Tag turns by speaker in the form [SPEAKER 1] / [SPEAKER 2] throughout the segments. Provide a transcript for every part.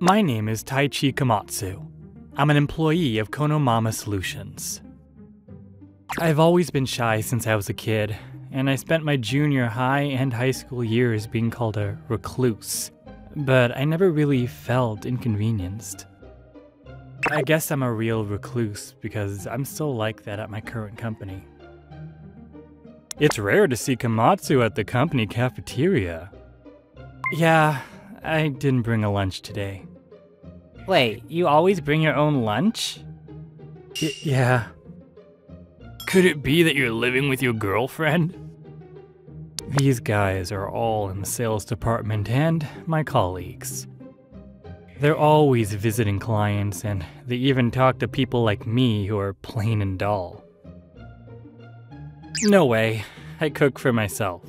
[SPEAKER 1] My name is Taichi Komatsu. I'm an employee of Konomama Solutions. I've always been shy since I was a kid, and I spent my junior high and high school years being called a recluse, but I never really felt inconvenienced. I guess I'm a real recluse because I'm still like that at my current company. It's rare to see Komatsu at the company cafeteria. Yeah, I didn't bring a lunch today.
[SPEAKER 2] Wait, you always bring your own lunch?
[SPEAKER 1] Yeah. Could it be that you're living with your girlfriend? These guys are all in the sales department and my colleagues. They're always visiting clients, and they even talk to people like me who are plain and dull. No way, I cook for myself.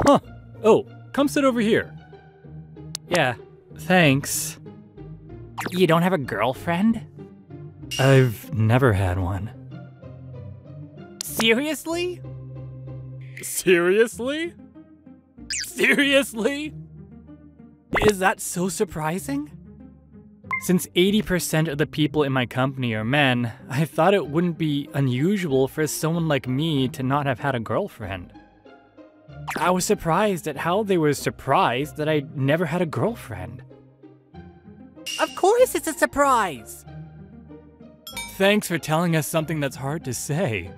[SPEAKER 1] Huh, oh, come sit over here. Yeah, thanks.
[SPEAKER 2] You don't have a girlfriend?
[SPEAKER 1] I've never had one.
[SPEAKER 2] Seriously?
[SPEAKER 1] Seriously? Seriously? Is that so surprising? Since 80% of the people in my company are men, I thought it wouldn't be unusual for someone like me to not have had a girlfriend. I was surprised at how they were surprised that I never had a girlfriend.
[SPEAKER 2] Of course it's a surprise!
[SPEAKER 1] Thanks for telling us something that's hard to say.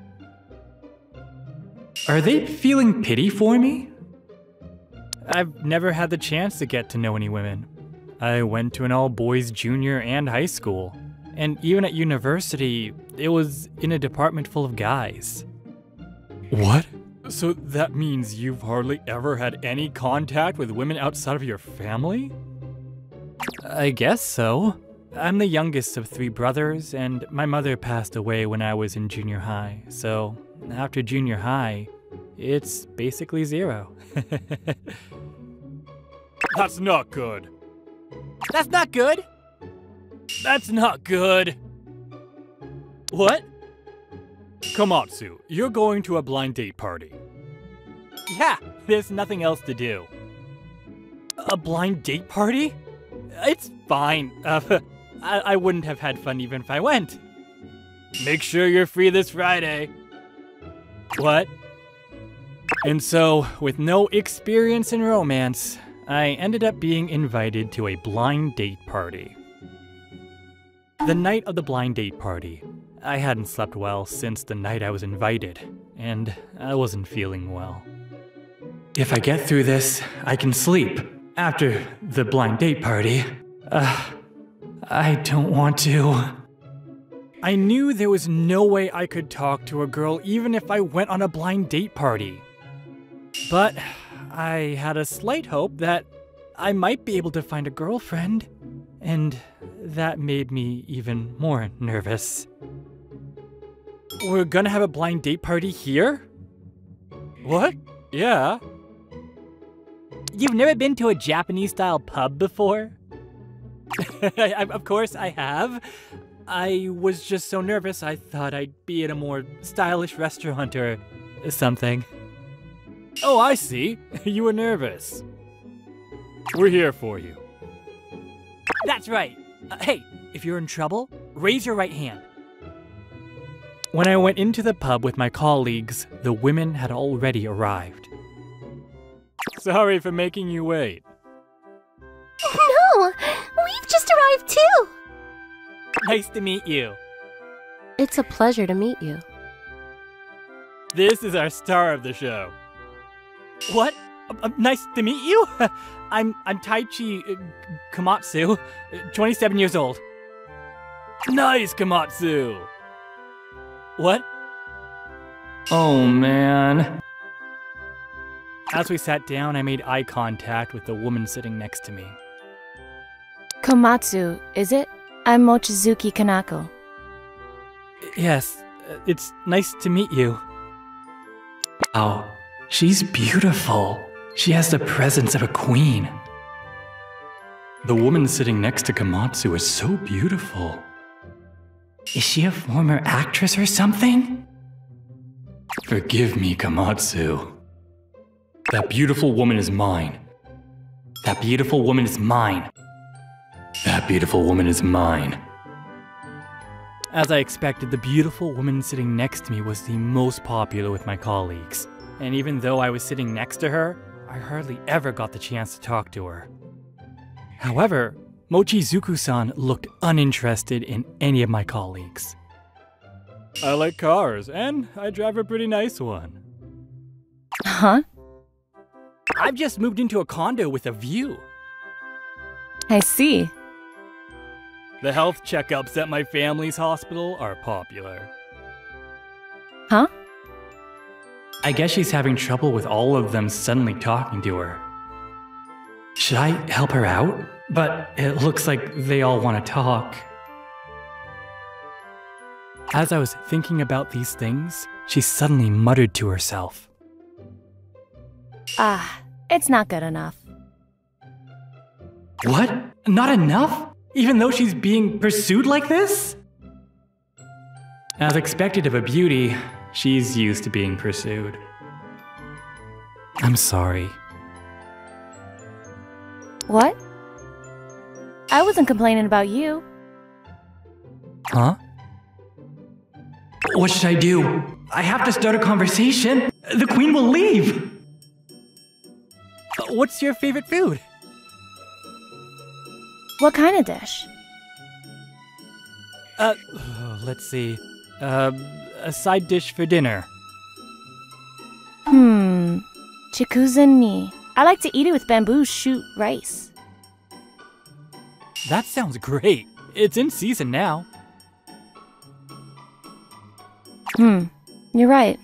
[SPEAKER 1] Are they feeling pity for me? I've never had the chance to get to know any women. I went to an all-boys junior and high school, and even at university, it was in a department full of guys. What? So that means you've hardly ever had any contact with women outside of your family? I guess so. I'm the youngest of 3 brothers, and my mother passed away when I was in junior high, so after junior high, it's basically 0. That's not good.
[SPEAKER 2] That's not good!
[SPEAKER 1] That's not good. What? Komatsu, you're going to a blind date party. Yeah, there's nothing else to do. A blind date party? It's fine. I wouldn't have had fun even if I went. Make sure you're free this Friday. What? And so, with no experience in romance, I ended up being invited to a blind date party. The night of the blind date party, I hadn't slept well since the night I was invited, and I wasn't feeling well. If I get through this, I can sleep after the blind date party. I don't want to. I knew there was no way I could talk to a girl even if I went on a blind date party. But I had a slight hope that I might be able to find a girlfriend, and that made me even more nervous. We're gonna have a blind date party here? What? Yeah.
[SPEAKER 2] You've never been to a Japanese-style pub before?
[SPEAKER 1] Of course I have. I was just so nervous I thought I'd be at a more stylish restaurant or something. Oh, I see. You were nervous. We're here for you.
[SPEAKER 2] That's right. Hey, if you're in trouble, raise your right hand.
[SPEAKER 1] When I went into the pub with my colleagues, the women had already arrived. Sorry for making you wait.
[SPEAKER 3] No! We've just arrived too!
[SPEAKER 2] Nice to meet you.
[SPEAKER 3] It's a pleasure to meet you.
[SPEAKER 1] This is our star of the show.
[SPEAKER 2] What? Nice to meet you? I'm Taichi Komatsu, 27 years old.
[SPEAKER 1] Nice, Komatsu!
[SPEAKER 2] What?
[SPEAKER 1] Oh, man. As we sat down, I made eye contact with the woman sitting next to me.
[SPEAKER 3] Komatsu, is it? I'm Mochizuki Kanako.
[SPEAKER 1] Yes, it's nice to meet you. Wow, she's beautiful. She has the presence of a queen. The woman sitting next to Komatsu is so beautiful. Is she a former actress or something? Forgive me, Komatsu. That beautiful woman is mine. That beautiful woman is mine. That beautiful woman is mine. As I expected, the beautiful woman sitting next to me was the most popular with my colleagues. And even though I was sitting next to her, I hardly ever got the chance to talk to her. However, Mochizuku-san looked uninterested in any of my colleagues. I like cars, and I drive a pretty nice one.
[SPEAKER 3] Huh?
[SPEAKER 1] I've just moved into a condo with a view.
[SPEAKER 3] I see.
[SPEAKER 1] The health checkups at my family's hospital are popular.
[SPEAKER 3] Huh?
[SPEAKER 1] I guess she's having trouble with all of them suddenly talking to her. Should I help her out? But it looks like they all want to talk. As I was thinking about these things, she suddenly muttered to herself.
[SPEAKER 3] It's not good enough.
[SPEAKER 1] What? Not enough? Even though she's being pursued like this? As expected of a beauty, she's used to being pursued. I'm sorry.
[SPEAKER 3] What? I wasn't complaining about you.
[SPEAKER 1] Huh? What should I do? I have to start a conversation. The queen will leave. What's your favorite food?
[SPEAKER 3] What kind of dish?
[SPEAKER 1] Let's see. A side dish for dinner.
[SPEAKER 3] Chikuzen ni. I like to eat it with bamboo shoot rice.
[SPEAKER 1] That sounds great. It's in season now.
[SPEAKER 3] You're right.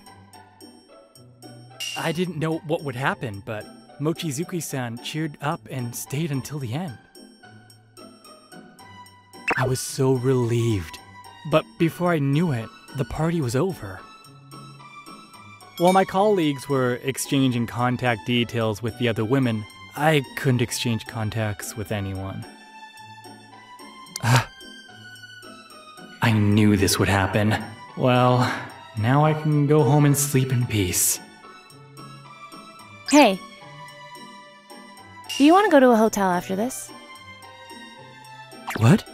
[SPEAKER 1] I didn't know what would happen, but Mochizuki-san cheered up and stayed until the end. I was so relieved. But before I knew it, the party was over. While my colleagues were exchanging contact details with the other women, I couldn't exchange contacts with anyone. I knew this would happen. Well, now I can go home and sleep in peace.
[SPEAKER 3] Hey. Do you want to go to a hotel after this?
[SPEAKER 1] What?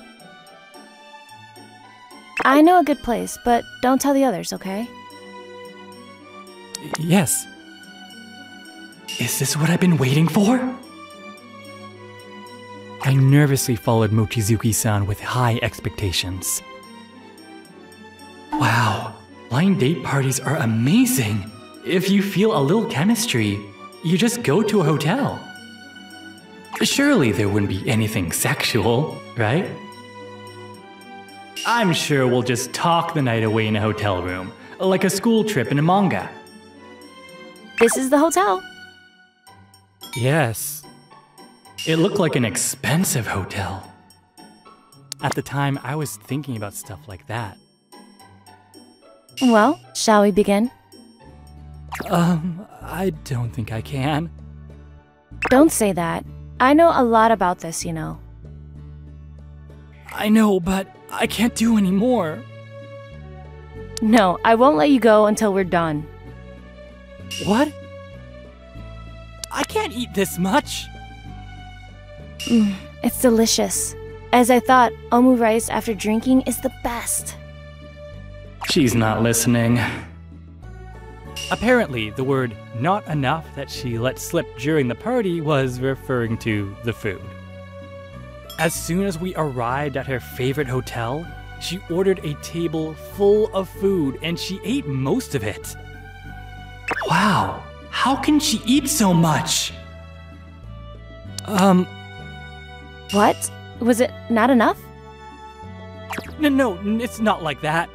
[SPEAKER 3] I know a good place, but don't tell the others, okay?
[SPEAKER 1] Yes. Is this what I've been waiting for? I nervously followed Mochizuki-san with high expectations. Wow, blind date parties are amazing. If you feel a little chemistry, you just go to a hotel. Surely there wouldn't be anything sexual, right? I'm sure we'll just talk the night away in a hotel room, like a school trip in a manga.
[SPEAKER 3] This is the hotel.
[SPEAKER 1] Yes. It looked like an expensive hotel. At the time, I was thinking about stuff like that.
[SPEAKER 3] Well, shall we begin?
[SPEAKER 1] I don't think I can.
[SPEAKER 3] Don't say that. I know a lot about this, you know.
[SPEAKER 1] I know, but I can't do any more.
[SPEAKER 3] No, I won't let you go until we're done.
[SPEAKER 1] What? I can't eat this much.
[SPEAKER 3] It's delicious. As I thought, omu rice after drinking is the best.
[SPEAKER 1] She's not listening. Apparently, the word not enough that she let slip during the party was referring to the food. As soon as we arrived at her favorite hotel, she ordered a table full of food and she ate most of it. Wow, how can she eat so much?
[SPEAKER 3] What? Was it not enough?
[SPEAKER 1] No, it's not like that.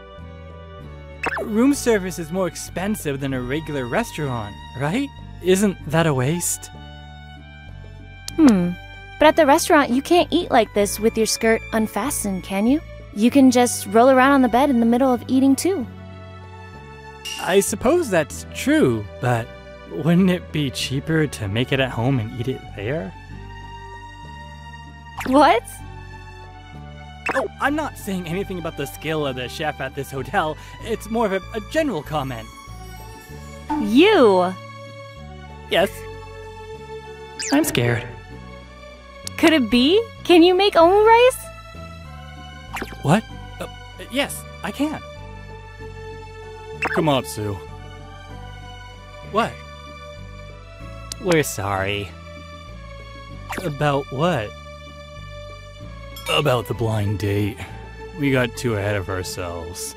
[SPEAKER 1] Room service is more expensive than a regular restaurant, right? Isn't that a waste?
[SPEAKER 3] But at the restaurant, you can't eat like this with your skirt unfastened, can you? You can just roll around on the bed in the middle of eating too.
[SPEAKER 1] I suppose that's true, but wouldn't it be cheaper to make it at home and eat it there?
[SPEAKER 3] What?
[SPEAKER 1] Oh, I'm not saying anything about the skill of the chef at this hotel. It's more of a general comment.
[SPEAKER 3] You!
[SPEAKER 1] Yes. I'm scared.
[SPEAKER 3] Could it be? Can you make omu rice?
[SPEAKER 1] What? Yes, I can. Komatsu. What? We're sorry. About what? About the blind date. We got too ahead of ourselves.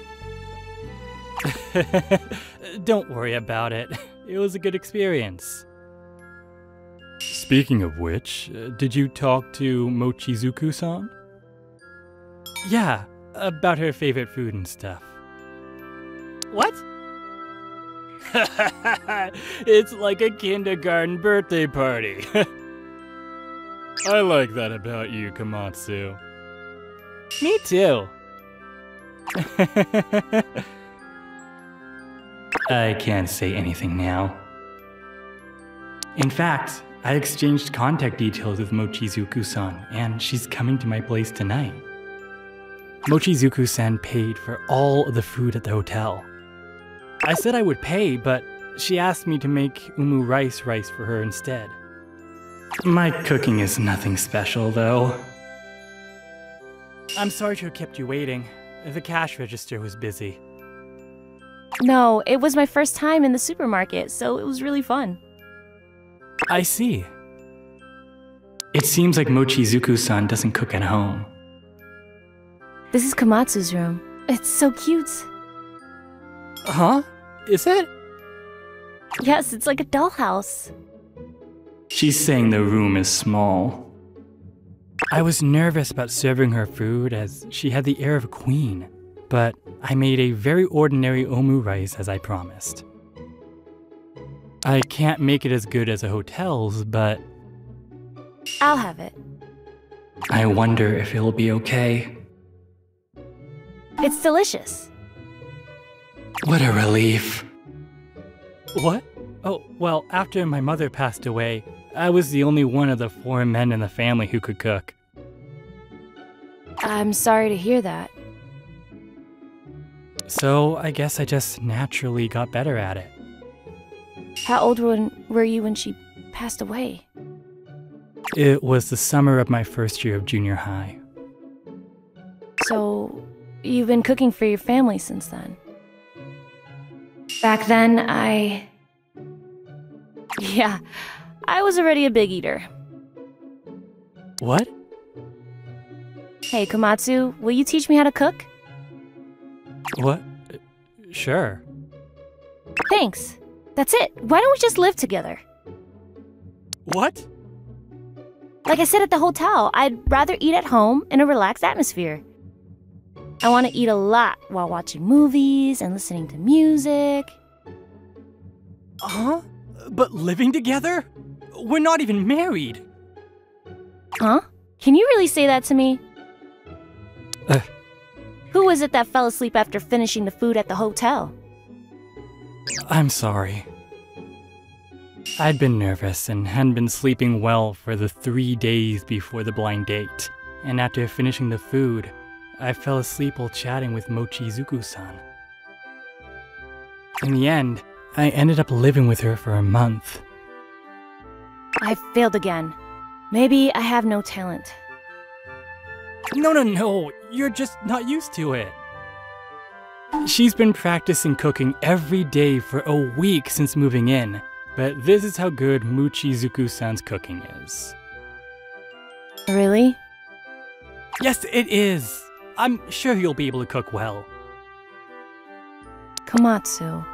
[SPEAKER 1] Don't worry about it. It was a good experience. Speaking of which, did you talk to Mochizuku-san? Yeah, about her favorite food and stuff. What? It's like a kindergarten birthday party. I like that about you, Komatsu. Me too. I can't say anything now. In fact, I exchanged contact details with Mochizuku-san, and she's coming to my place tonight. Mochizuku-san paid for all of the food at the hotel. I said I would pay, but she asked me to make umu rice for her instead. My cooking is nothing special, though. I'm sorry to have kept you waiting. The cash register was busy.
[SPEAKER 3] No, it was my first time in the supermarket, so it was really fun.
[SPEAKER 1] I see. It seems like Mochizuku-san doesn't cook at home.
[SPEAKER 3] This is Komatsu's room. It's so cute.
[SPEAKER 1] Huh? Is it?
[SPEAKER 3] Yes, it's like a dollhouse.
[SPEAKER 1] She's saying the room is small. I was nervous about serving her food as she had the air of a queen, but I made a very ordinary omu rice as I promised. I can't make it as good as a hotel's, but
[SPEAKER 3] I'll have it.
[SPEAKER 1] I wonder if it'll be okay.
[SPEAKER 3] It's delicious.
[SPEAKER 1] What a relief. What? Oh, well, after my mother passed away, I was the only one of the 4 men in the family who could cook.
[SPEAKER 3] I'm sorry to hear that.
[SPEAKER 1] So I guess I just naturally got better at it.
[SPEAKER 3] How old were you when she passed away?
[SPEAKER 1] It was the summer of my first year of junior high.
[SPEAKER 3] So, you've been cooking for your family since then? Back then, Yeah, I was already a big eater.
[SPEAKER 1] What?
[SPEAKER 3] Hey, Komatsu, will you teach me how to cook?
[SPEAKER 1] What? Sure.
[SPEAKER 3] Thanks. That's it. Why don't we just live together?
[SPEAKER 1] What?
[SPEAKER 3] Like I said at the hotel, I'd rather eat at home in a relaxed atmosphere. I want to eat a lot while watching movies and listening to music.
[SPEAKER 1] Huh? But living together? We're not even married.
[SPEAKER 3] Huh? Can you really say that to me? Who was it that fell asleep after finishing the food at the hotel?
[SPEAKER 1] I'm sorry. I'd been nervous and hadn't been sleeping well for the 3 days before the blind date. And after finishing the food, I fell asleep while chatting with Mochizuku-san. In the end, I ended up living with her for a month.
[SPEAKER 3] I failed again. Maybe I have no talent.
[SPEAKER 1] No, you're just not used to it. She's been practicing cooking every day for a week since moving in, but this is how good Mochizuku-san's cooking is.
[SPEAKER 3] Really?
[SPEAKER 1] Yes, it is. I'm sure you'll be able to cook well.
[SPEAKER 3] Komatsu.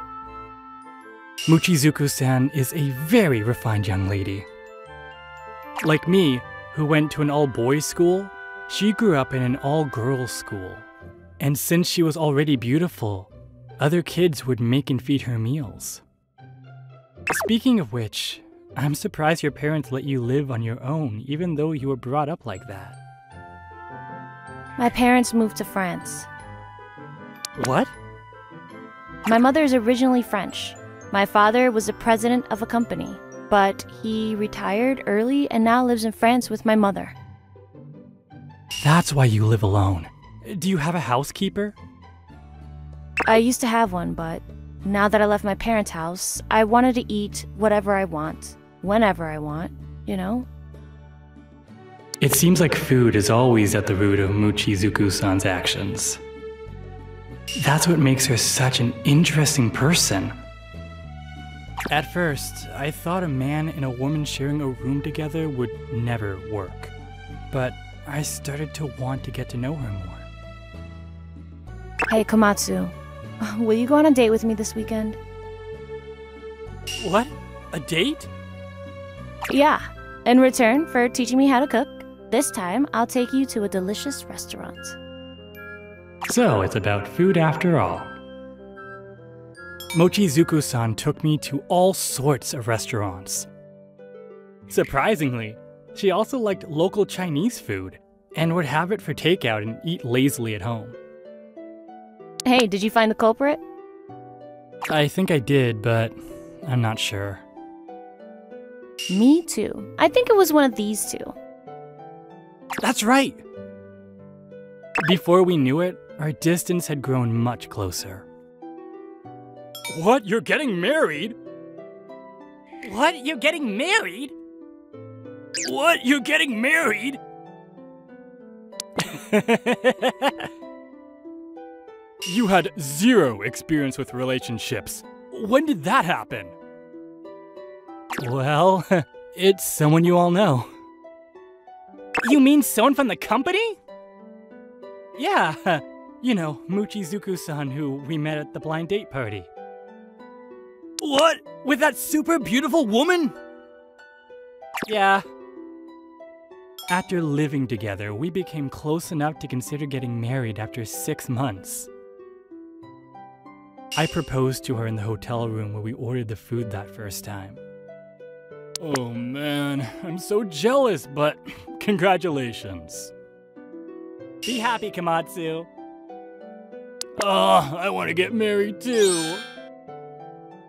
[SPEAKER 1] Mochizuku-san is a very refined young lady. Like me, who went to an all-boys school, she grew up in an all-girls school. And since she was already beautiful, other kids would make and feed her meals. Speaking of which, I'm surprised your parents let you live on your own, even though you were brought up like that.
[SPEAKER 3] My parents moved to France.
[SPEAKER 1] What?
[SPEAKER 3] My mother is originally French. My father was the president of a company, but he retired early and now lives in France with my mother.
[SPEAKER 1] That's why you live alone. Do you have a housekeeper?
[SPEAKER 3] I used to have one, but now that I left my parents' house, I wanted to eat whatever I want, whenever I want, you know?
[SPEAKER 1] It seems like food is always at the root of Mochizuku-san's actions. That's what makes her such an interesting person. At first, I thought a man and a woman sharing a room together would never work. But I started to want to get to know her more.
[SPEAKER 3] Hey, Komatsu. Will you go on a date with me this weekend?
[SPEAKER 1] What? A date?
[SPEAKER 3] Yeah. In return for teaching me how to cook, this time I'll take you to a delicious restaurant.
[SPEAKER 1] So it's about food after all. Mochizuku-san took me to all sorts of restaurants. Surprisingly, she also liked local Chinese food and would have it for takeout and eat lazily at home.
[SPEAKER 3] Hey, did you find the culprit?
[SPEAKER 1] I think I did, but I'm not sure.
[SPEAKER 3] Me too. I think it was one of these two.
[SPEAKER 1] That's right! Before we knew it, our distance had grown much closer. What? You're getting married?
[SPEAKER 2] What? You're getting married?
[SPEAKER 1] What? You're getting married? You had zero experience with relationships. When did that happen? Well, it's someone you all know.
[SPEAKER 2] You mean someone from the company?
[SPEAKER 1] Yeah, you know, Mochizuku-san, who we met at the blind date party. What? With that super beautiful woman? Yeah. After living together, we became close enough to consider getting married after 6 months. I proposed to her in the hotel room where we ordered the food that first time. Oh man, I'm so jealous, but congratulations.
[SPEAKER 2] Be happy, Komatsu.
[SPEAKER 1] Oh, I want to get married too.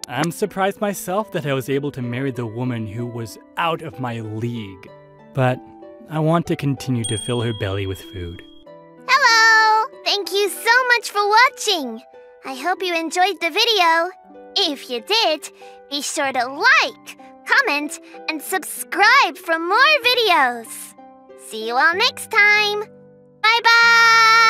[SPEAKER 1] I'm surprised myself that I was able to marry the woman who was out of my league. But I want to continue to fill her belly with food.
[SPEAKER 4] Hello! Thank you so much for watching. I hope you enjoyed the video. If you did, be sure to like, comment, and subscribe for more videos. See you all next time. Bye-bye!